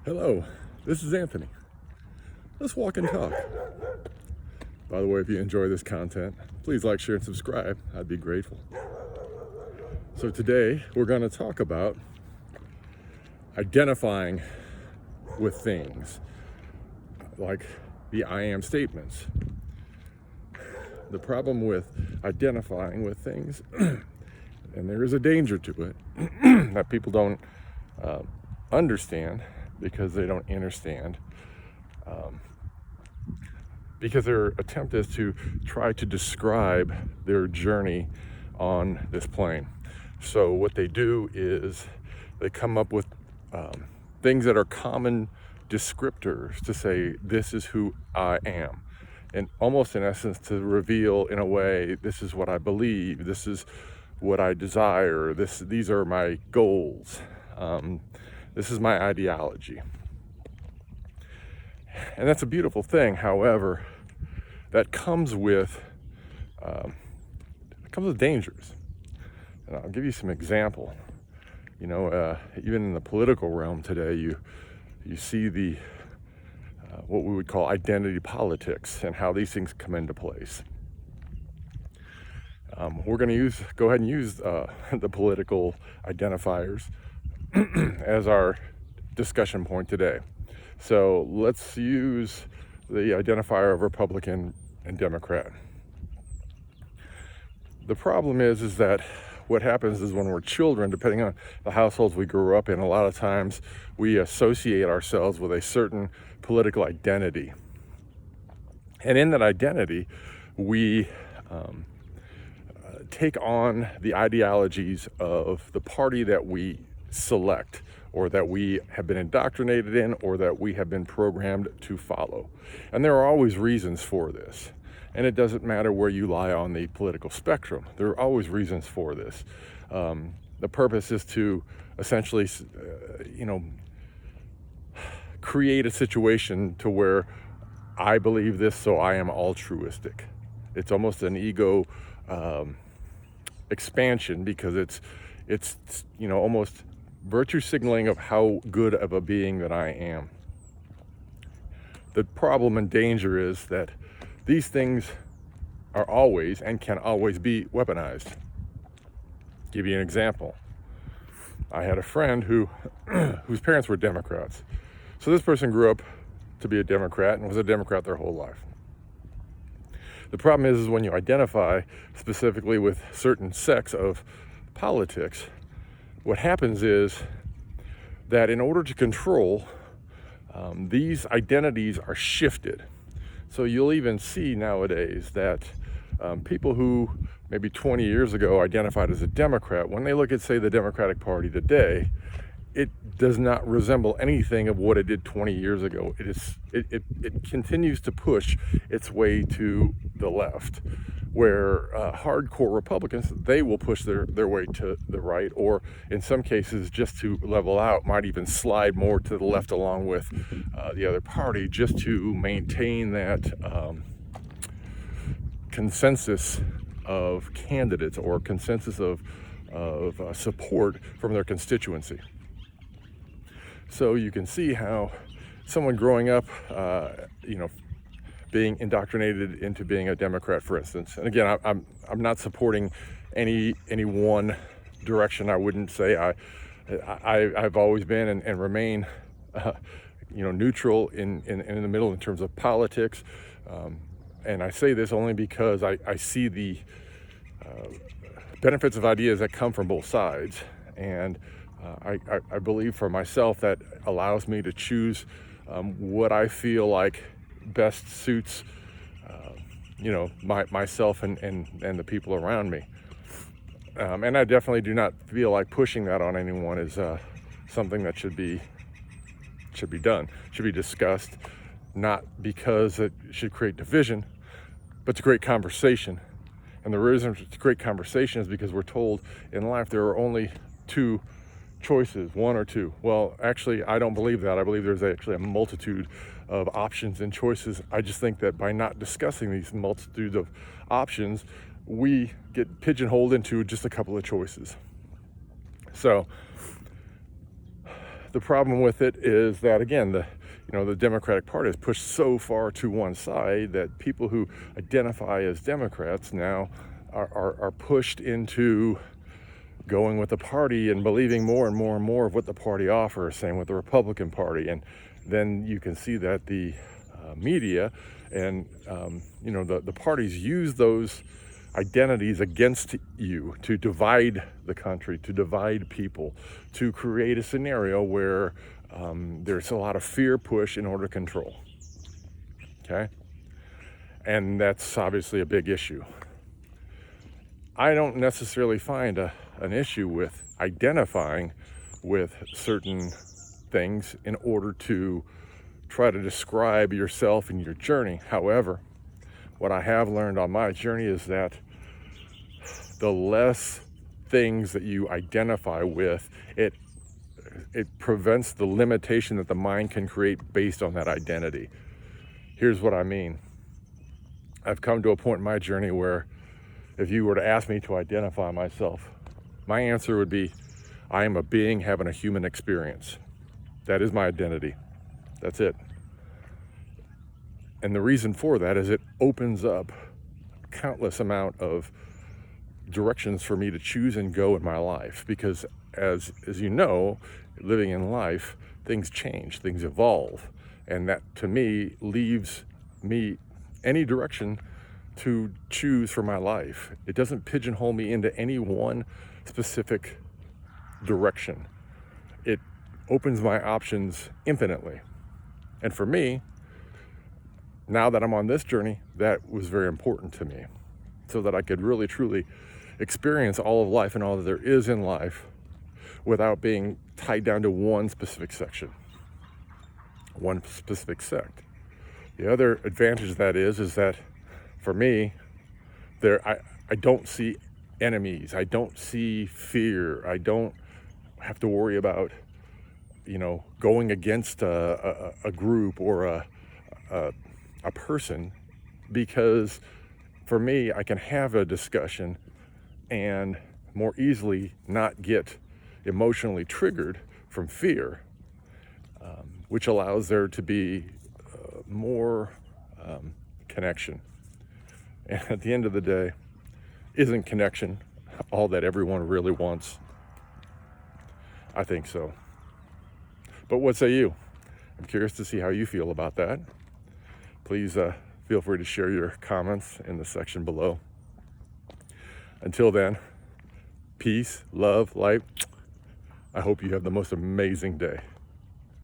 Hello, this is Anthony. Let's walk and talk. By the way, if you enjoy this content, please like, share, and subscribe. I'd be grateful. So today, we're going to talk about identifying with things, like the I am statements. The problem with identifying with things, and there is a danger to it, that people don't understand because they don't understand. Because their attempt is to try to describe their journey on this plane. So what they do is they come up with things that are common descriptors to say, this is who I am. And almost in essence to reveal in a way, this is what I believe, this is what I desire, these are my goals, this is my ideology. And that's a beautiful thing. However, that comes with dangers. And I'll give you some example. Even in the political realm today, you see the what we would call identity politics and how these things come into place. We're going to go ahead and use the political identifiers as our discussion point today. So let's use the identifier of Republican and Democrat. The problem is that what happens is when we're children, depending on the households we grew up in, a lot of times we associate ourselves with a certain political identity. And in that identity, we take on the ideologies of the party that we select, or that we have been indoctrinated in, or that we have been programmed to follow. And there are always reasons for this. And it doesn't matter where you lie on the political spectrum. There are always reasons for this. The purpose is to essentially, create a situation to where I believe this, so I am altruistic. It's almost an ego expansion, because it's almost virtue signaling of how good of a being that I am. The problem and danger is that these things are always and can always be weaponized. Give you an example. I had a friend whose parents were Democrats. So this person grew up to be a Democrat and was a Democrat their whole life. The problem is when you identify specifically with certain sects of politics, what happens is that in order to control, these identities are shifted. So you'll even see nowadays that people who maybe 20 years ago identified as a Democrat, when they look at, say, the Democratic Party today, it does not resemble anything of what it did 20 years ago. It continues to push its way to the left, where hardcore Republicans, they will push their way to the right, or in some cases, just to level out, might even slide more to the left along with the other party, just to maintain that consensus of candidates, or consensus of support from their constituency. So you can see how someone growing up, being indoctrinated into being a Democrat, for instance. And again, I'm not supporting any one direction. I wouldn't say I've always been and remain, neutral in the middle in terms of politics. And I say this only because I see the benefits of ideas that come from both sides. And I believe for myself that allows me to choose what I feel like best suits myself and the people around me. And I definitely do not feel like pushing that on anyone is something that should be done, should be discussed, not because it should create division, but to create conversation. And the reason to create conversation is because we're told in life there are only two choices, one or two. Well, actually, I don't believe that. I believe there's actually a multitude of options and choices. I just think that by not discussing these multitudes of options, we get pigeonholed into just a couple of choices. So the problem with it is that, again, the Democratic Party is pushed so far to one side that people who identify as Democrats now are pushed into going with the party and believing more and more and more of what the party offers. Same with the Republican Party. And then you can see that the media and the parties use those identities against you to divide the country, to divide people, to create a scenario where there's a lot of fear push in order to control. Okay? And that's obviously a big issue. I don't necessarily find an issue with identifying with certain things in order to try to describe yourself and your journey. However, what I have learned on my journey is that the less things that you identify with, it prevents the limitation that the mind can create based on that identity. Here's what I mean. I've come to a point in my journey where if you were to ask me to identify myself, my answer would be, I am a being having a human experience. That is my identity. That's it. And the reason for that is it opens up a countless amount of directions for me to choose and go in my life. Because as you know, living in life, things change, things evolve. And that, to me, leaves me any direction to choose for my life. It doesn't pigeonhole me into any one specific direction. It opens my options infinitely. And for me, now that I'm on this journey, that was very important to me, so that I could really truly experience all of life and all that there is in life without being tied down to one specific section, one specific sect. The other advantage of that is that for me, I don't see enemies. I don't see fear. I don't have to worry about, going against a group or a person, because for me, I can have a discussion and more easily not get emotionally triggered from fear, which allows there to be more connection. And at the end of the day, isn't connection all that everyone really wants? I think so. But what say you? I'm curious to see how you feel about that. Please feel free to share your comments in the section below. Until then, peace, love, light. I hope you have the most amazing day.